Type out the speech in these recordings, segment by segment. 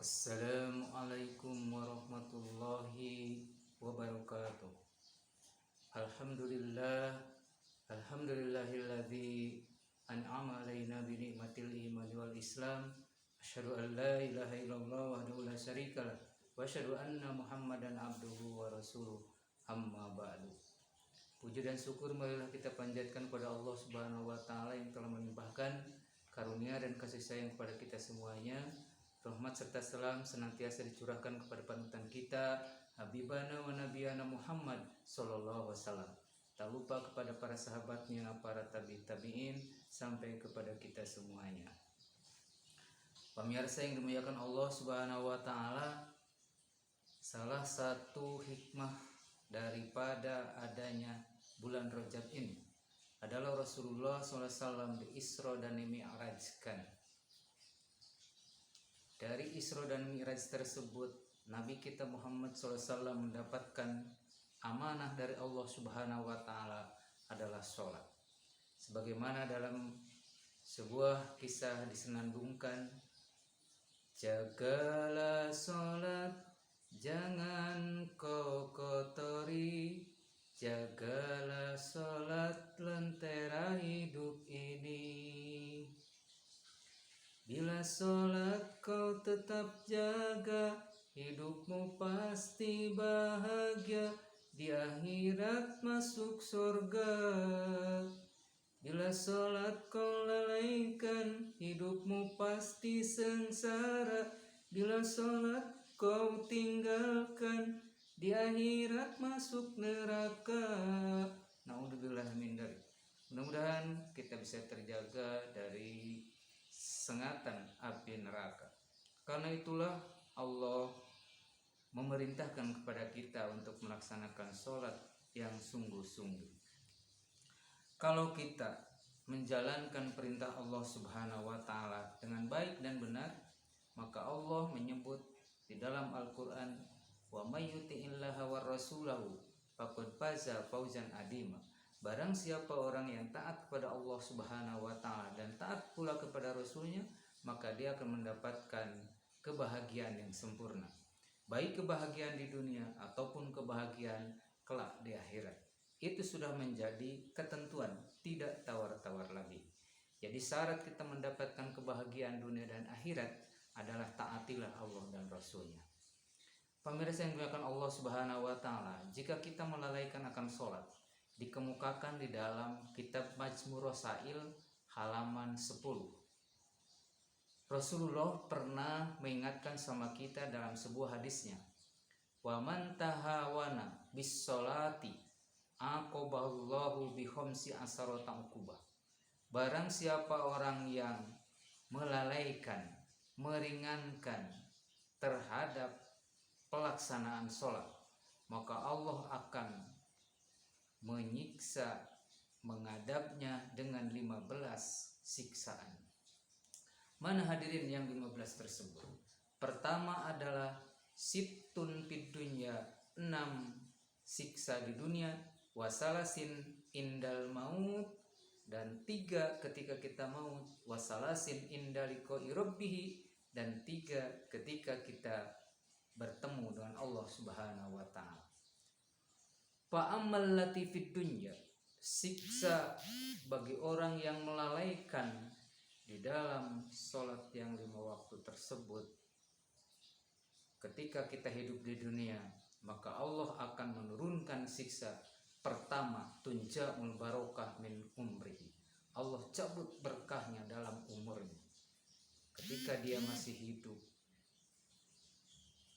Assalamualaikum warahmatullahi wabarakatuh. Alhamdulillah, alhamdulillahilladzi an'ama alaina bi ni'matil imani wal islam. Asyhadu an la ilaha illallah wahdahu la syarikalah wa asyhadu anna Muhammadan abduhu wa rasuluh. Amma ba'du. Puji dan syukur marilah kita panjatkan kepada Allah Subhanahu wa taala yang telah melimpahkan karunia dan kasih sayang kepada kita semuanya. Rahmat serta salam senantiasa dicurahkan kepada panutan kita, Habibana wa Nabiyana Muhammad sallallahu alaihi wasallam. Tak lupa kepada para sahabatnya, para tabi'in sampai kepada kita semuanya. Pemirsa yang dimuliakan Allah Subhanahu wa taala, salah satu hikmah daripada adanya bulan Rajab ini adalah Rasulullah SAW di Isra dan Mi'rajkan. Dari Isra dan Mi'raj tersebut, Nabi kita Muhammad SAW mendapatkan amanah dari Allah Subhanahu wa taala adalah sholat. Sebagaimana dalam sebuah kisah disenandungkan, jagalah sholat, jangan kau kotori, jagalah sholat lentera hidup ini. Bila sholat kau tetap jaga, hidupmu pasti bahagia, di akhirat masuk surga. Bila sholat kau lalaikan, hidupmu pasti sengsara, bila sholat kau tinggalkan, di akhirat masuk neraka. Naudzubillah min dzalik. Mudah-mudahan kita bisa terjaga dari sengatan api neraka. Karena itulah Allah memerintahkan kepada kita untuk melaksanakan sholat yang sungguh-sungguh. Kalau kita menjalankan perintah Allah Subhanahu wa taala dengan baik dan benar, maka Allah menyebut di dalam Al-Qur'an, wa may yuti'illaha war rasulahu faqad faza fawzan adima. Barang siapa orang yang taat kepada Allah Subhanahu wa taala dan taat pula kepada Rasulnya, maka dia akan mendapatkan kebahagiaan yang sempurna. Baik kebahagiaan di dunia ataupun kebahagiaan kelak di akhirat. Itu sudah menjadi ketentuan, tidak tawar-tawar lagi. Jadi syarat kita mendapatkan kebahagiaan dunia dan akhirat adalah taatilah Allah dan Rasulnya. Pemirsa yang dimuliakan Allah Subhanahu wa taala, jika kita melalaikan akan sholat, dikemukakan di dalam kitab Majmu' Rasail halaman 10. Rasulullah pernah mengingatkan sama kita dalam sebuah hadisnya, wa man tahawana bis sholati aqaballahu bi khamsi asharata uqubah. Barang siapa orang yang melalaikan, meringankan terhadap pelaksanaan sholat, maka Allah akan menyiksa, mengadabnya dengan 15 siksaan. Mana hadirin yang 15 tersebut? Pertama adalah sittun fid dunya, 6 siksa di dunia, wasalasin indal maut, dan 3 ketika kita maut, wasalasin indal liqa'i rabbih, dan 3 ketika kita bertemu dengan Allah Subhanahu wa taala. Fa'ammal lati fid dunya, siksa bagi orang yang melalaikan di dalam sholat yang 5 waktu tersebut. Ketika kita hidup di dunia, maka Allah akan menurunkan siksa. Pertama, tunja'ul barokah min umrihi, Allah cabut berkahnya dalam umurnya. Ketika dia masih hidup,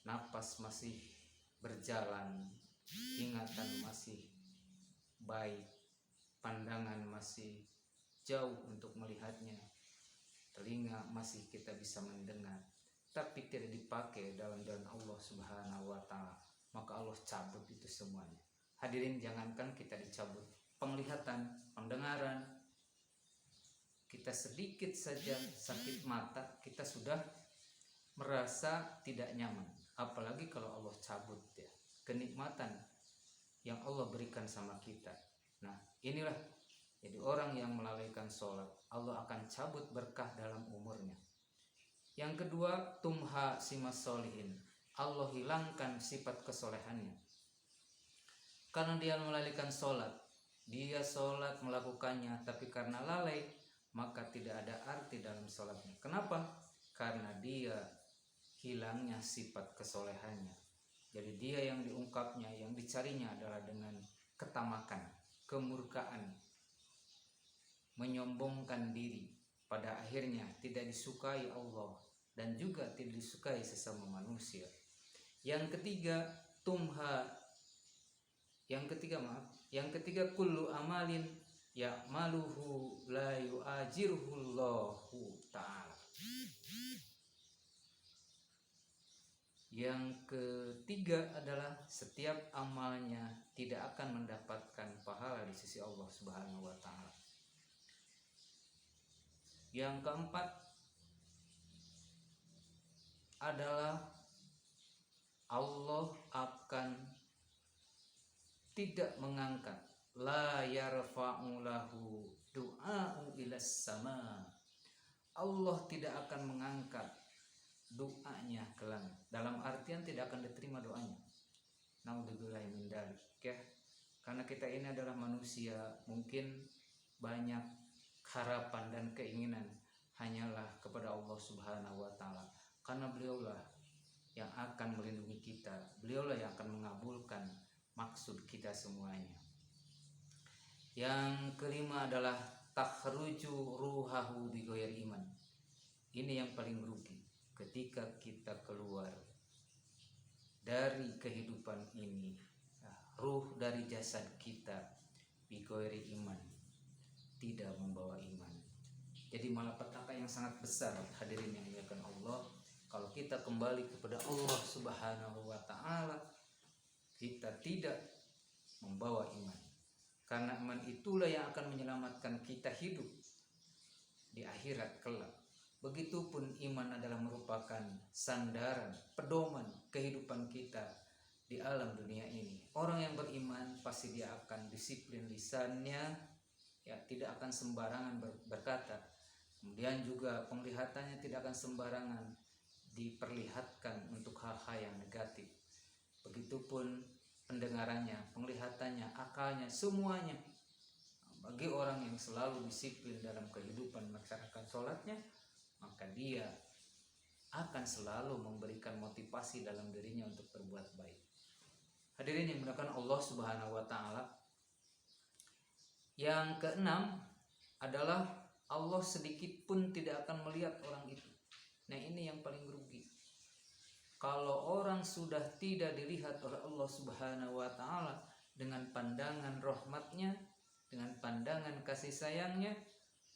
napas masih berjalan, ingatan masih baik, pandangan masih jauh untuk melihatnya, telinga masih kita bisa mendengar, tapi tidak dipakai dalam jalan Allah Subhanahu wa taala, maka Allah cabut itu semuanya. Hadirin, jangankan kita dicabut penglihatan, pendengaran, kita sedikit saja sakit mata kita sudah merasa tidak nyaman, apalagi kalau Allah cabut ya kenikmatan yang Allah berikan sama kita. Nah, inilah jadi orang yang melalaikan sholat, Allah akan cabut berkah dalam umurnya. Yang kedua, tumha simas solihin, Allah hilangkan sifat kesolehannya. Karena dia melalaikan sholat, dia sholat melakukannya, tapi karena lalai, maka tidak ada arti dalam sholatnya. Kenapa? Karena dia hilangnya sifat kesolehannya. Jadi dia yang diungkapnya, yang dicarinya adalah dengan ketamakan, kemurkaan, menyombongkan diri, pada akhirnya tidak disukai Allah dan juga tidak disukai sesama manusia. Yang ketiga, kullu amalin ya'maluhu la yu'ajiruhullahu ta'ala. Yang ketiga adalah setiap amalnya tidak akan mendapatkan pahala di sisi Allah Subhanahu wa taala. Yang keempat adalah Allah akan tidak mengangkat, la yarfa'u lahu du'a'u ilas sama. Allah tidak akan mengangkat doanya ke langit, dalam artian tidak akan diterima doanya. Naudzubillahi min dzalik, ya. Karena kita ini adalah manusia, mungkin banyak harapan dan keinginan hanyalah kepada Allah Subhanahu wa taala, karena beliaulah yang akan melindungi kita, beliaulah yang akan mengabulkan maksud kita semuanya. Yang kelima adalah takhruju ruhahu bi ghairi iman. Ini yang paling merugi, ketika kita keluar dari kehidupan ini, ruh dari jasad kita bi ghairi iman, tidak membawa iman. Jadi malapetaka yang sangat besar, hadirin yang dimuliakan Allah, kalau kita kembali kepada Allah Subhanahu wa taala, kita tidak membawa iman. Karena iman itulah yang akan menyelamatkan kita hidup di akhirat kelak. Begitupun iman adalah merupakan sandaran, pedoman kehidupan kita di alam dunia ini. Orang yang beriman pasti dia akan disiplin lisannya, ya, tidak akan sembarangan berkata. Kemudian juga penglihatannya tidak akan sembarangan diperlihatkan untuk hal-hal yang negatif. Begitupun pendengarannya, penglihatannya, akalnya, semuanya. Bagi orang yang selalu disiplin dalam kehidupan masyarakat sholatnya, maka dia akan selalu memberikan motivasi dalam dirinya untuk berbuat baik. Hadirin yang dimuliakan Allah Subhanahu wa taala. Yang keenam adalah Allah sedikit pun tidak akan melihat orang itu. Nah, ini yang paling rugi. Kalau orang sudah tidak dilihat oleh Allah Subhanahu wa taala dengan pandangan rahmatnya, dengan pandangan kasih sayangnya,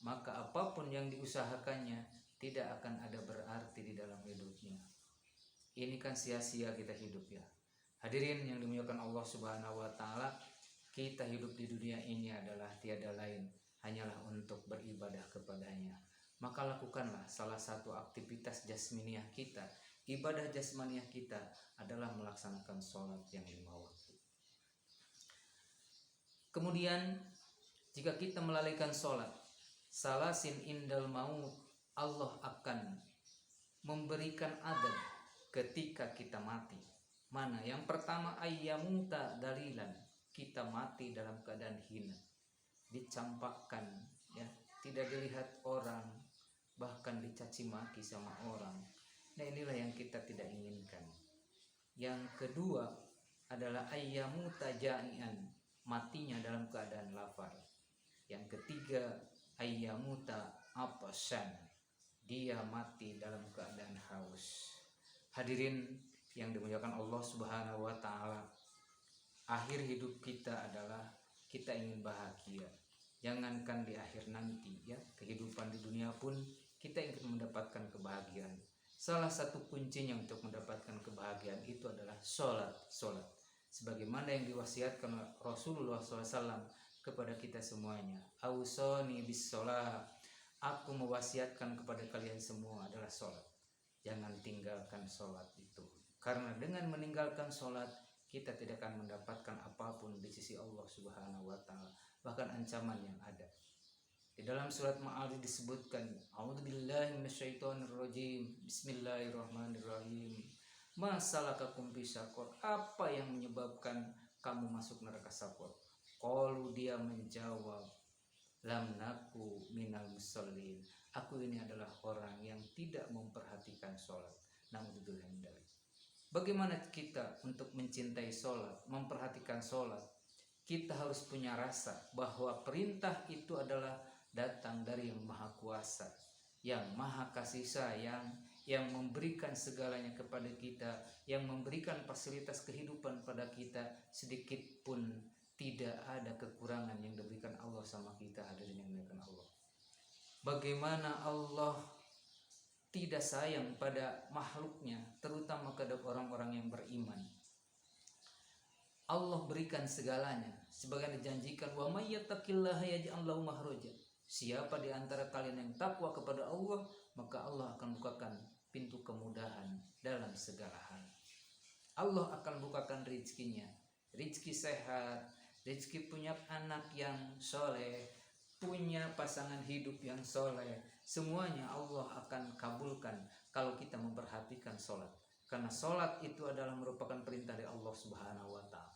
maka apapun yang diusahakannya tidak akan ada berarti di dalam hidupnya. Ini kan sia-sia kita hidup, ya. Hadirin yang dimuliakan Allah Subhanahu wa taala, kita hidup di dunia ini adalah tiada lain hanyalah untuk beribadah kepadanya. Maka lakukanlah salah satu aktivitas jasmaniah kita. Ibadah jasmaniah kita adalah melaksanakan sholat yang 5 waktu. Kemudian jika kita melalaikan sholat, salasin indal maut, Allah akan memberikan adab ketika kita mati. Mana? Yang pertama, ayyamuta dalilan, kita mati dalam keadaan hina, dicampakkan, ya, tidak dilihat orang, bahkan dicaci maki sama orang. Nah, inilah yang kita tidak inginkan. Yang kedua adalah ayyamuta ja'ian, matinya dalam keadaan lapar. Yang ketiga, ayyamuta apasan, dia mati dalam keadaan haus. Hadirin yang dimuliakan Allah Subhanahu wa taala, akhir hidup kita adalah kita ingin bahagia. Jangankan di akhir nanti, ya, kehidupan di dunia pun kita ingin mendapatkan kebahagiaan. Salah satu kuncinya untuk mendapatkan kebahagiaan itu adalah sholat. Sebagaimana yang diwasiatkan Rasulullah SAW kepada kita semuanya. Ausoni bis sholat, aku mewasiatkan kepada kalian semua adalah sholat. Jangan tinggalkan sholat itu. Karena dengan meninggalkan sholat, kita tidak akan mendapatkan apapun di sisi Allah Subhanahu wa taala, bahkan ancaman yang ada. Di dalam surat Ma'arij disebutkan, A'udzubillahi minasyaitonirrajim. Bismillahirrahmanirrahim. Masalakakum fi syaqor? Apa yang menyebabkan kamu masuk neraka Sakor? Qalu, dia menjawab, lam naku minal musallin. Aku ini adalah orang yang tidak memperhatikan sholat. Na'udzubillah min dzalik. Bagaimana kita untuk mencintai sholat, memperhatikan sholat? Kita harus punya rasa bahwa perintah itu adalah datang dari yang maha kuasa, yang maha kasih sayang, yang memberikan segalanya kepada kita, yang memberikan fasilitas kehidupan pada kita, sedikit pun tidak ada kekurangan yang diberikan Allah sama kita. Hadirin yang dimuliakan Allah, bagaimana Allah tidak sayang pada makhluknya, terutama kepada orang-orang yang beriman. Allah berikan segalanya, sebagaimana dijanjikan, wa may yattaqillaha yaj'al lahu makhraja. Siapa di antara kalian yang takwa kepada Allah, maka Allah akan bukakan pintu kemudahan dalam segala hal. Allah akan bukakan rezekinya, rezeki sehat, rezeki punya anak yang soleh, punya pasangan hidup yang soleh. Semuanya Allah akan kabulkan kalau kita memperhatikan sholat, karena sholat itu adalah merupakan perintah dari Allah Subhanahu wa Ta'ala.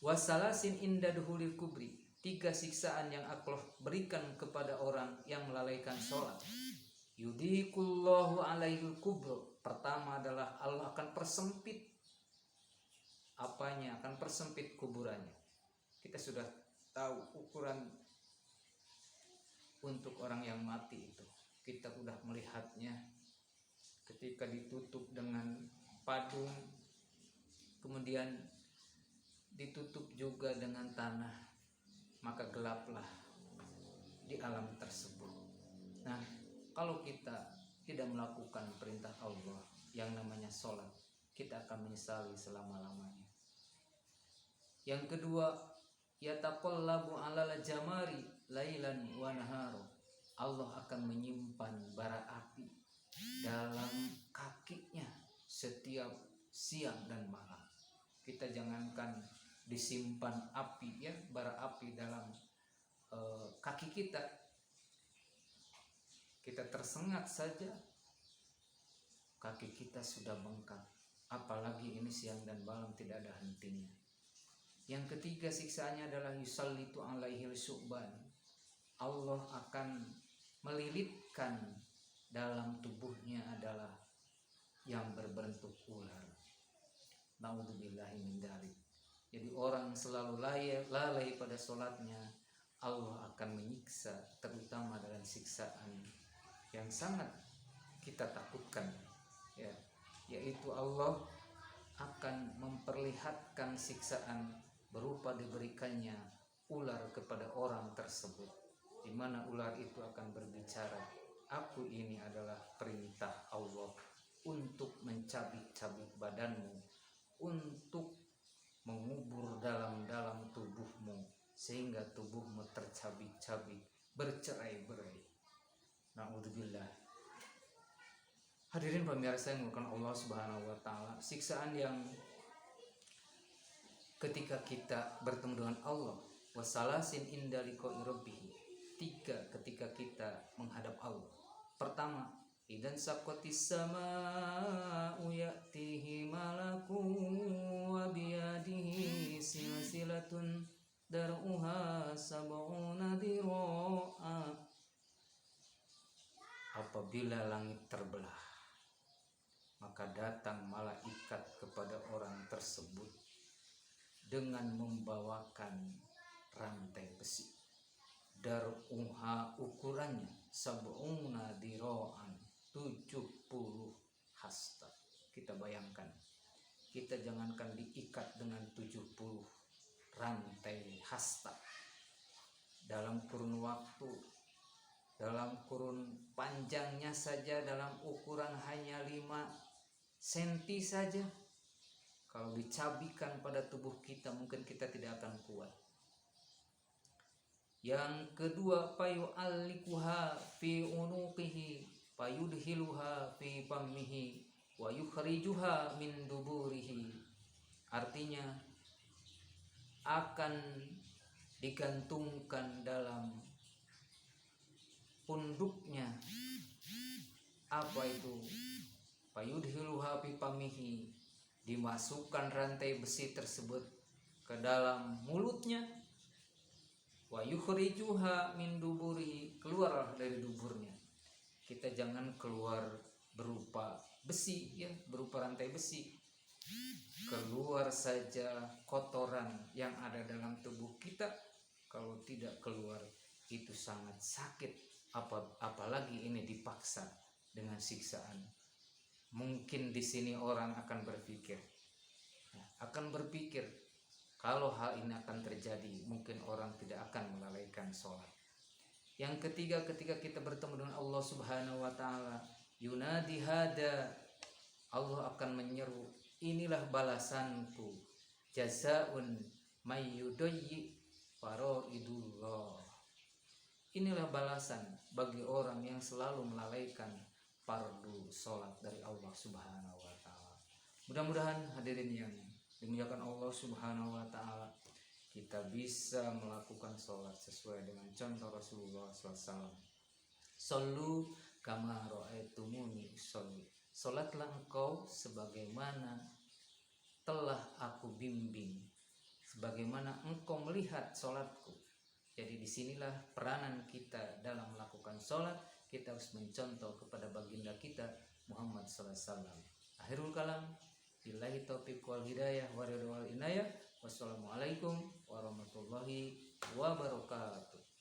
Wasalasin inda duhulil kubri, 3 siksaan yang Allah berikan kepada orang yang melalaikan sholat. Yudikullahu alaihil kubro. Pertama adalah Allah akan persempit apanya, akan persempit kuburannya. Kita sudah tahu ukuran untuk orang yang mati itu, kita sudah melihatnya ketika ditutup dengan padung, kemudian ditutup juga dengan tanah, maka gelaplah di alam tersebut. Nah, kalau kita tidak melakukan perintah Allah yang namanya sholat, kita akan menyesali selama-lamanya. Yang kedua, yataqallabu alal jamari lailan wa naharo. Allah akan menyimpan bara api dalam kakinya setiap siang dan malam. Kita jangankan disimpan api, ya, bara api dalam kaki kita. Kita tersengat saja kaki kita sudah bengkak, apalagi ini siang dan malam tidak ada hentinya. Yang ketiga siksaannya adalah yusallitu alaihil syu'ban. Allah akan melilitkan dalam tubuhnya adalah yang berbentuk ular. Na'udzubillahi min dzalik. Jadi orang selalu lalai pada sholatnya, Allah akan menyiksa, terutama dengan siksaan yang sangat kita takutkan, ya, yaitu Allah akan memperlihatkan siksaan berupa diberikannya ular kepada orang tersebut, di mana ular itu akan berbicara, aku ini adalah perintah Allah untuk mencabik-cabik badanmu, untuk mengubur dalam tubuhmu sehingga tubuhmu tercabik-cabik, bercerai-berai. Na'udzubillah. Hadirin pemirsa yang dimuliakan Allah Subhanahu wa Ta'ala, siksaan yang ketika kita bertemu dengan Allah, wasalasin inda liqa'i rabbih, 3 ketika kita menghadap Allah. Pertama, idan saqatis sama'u ya'tihi malakun wa biyadihi silsilatun dar'uha sab'una dhira'a. Apabila langit terbelah, maka datang malaikat kepada orang tersebut dengan membawakan rantai besi. Dar'uha, ukurannya sab'una dhira'an, 70 hasta. Kita bayangkan, kita jangankan diikat dengan 70 rantai hasta dalam kurun waktu, dalam kurun panjangnya saja, dalam ukuran hanya 5 senti saja, kalau dicabikan pada tubuh kita mungkin kita tidak akan kuat. Yang kedua, payu alikuha fi unuqihi payudhiluha fi pammihi wa yukhrijuha min duburihi. Artinya akan digantungkan dalam punduknya. Apa itu? Payudhiluha fi pamihi, dimasukkan rantai besi tersebut ke dalam mulutnya. Wa yukhrijuha min duburi, keluar dari duburnya. Kita jangan keluar berupa besi ya, berupa rantai besi. Keluar saja kotoran yang ada dalam tubuh kita. Kalau tidak keluar itu sangat sakit, apalagi ini dipaksa dengan siksaan. Mungkin di sini orang akan berpikir kalau hal ini akan terjadi, mungkin orang tidak akan melalaikan sholat. Yang ketiga, ketika kita bertemu dengan Allah Subhanahu wa Ta'ala, yunadi hada, Allah akan menyeru, inilah balasanku, jazaun mayyudayyi faraidullah. Inilah balasan bagi orang yang selalu melalaikan fardu sholat dari Allah Subhanahu wa Ta'ala. Mudah-mudahan hadirin yang dimuliakan Allah Subhanahu wa Ta'ala, kita bisa melakukan sholat sesuai dengan contoh Rasulullah SAW. Sallu kama ra'aitumuni usolli. Sholatlah engkau sebagaimana telah aku bimbing, sebagaimana engkau melihat sholatku. Jadi disinilah peranan kita dalam melakukan sholat. Kita harus mencontoh kepada baginda kita Muhammad SAW. Akhirul kalam, billahi taufiq wal hidayah wa ridha wal inayah. Wassalamualaikum warahmatullahi wabarakatuh.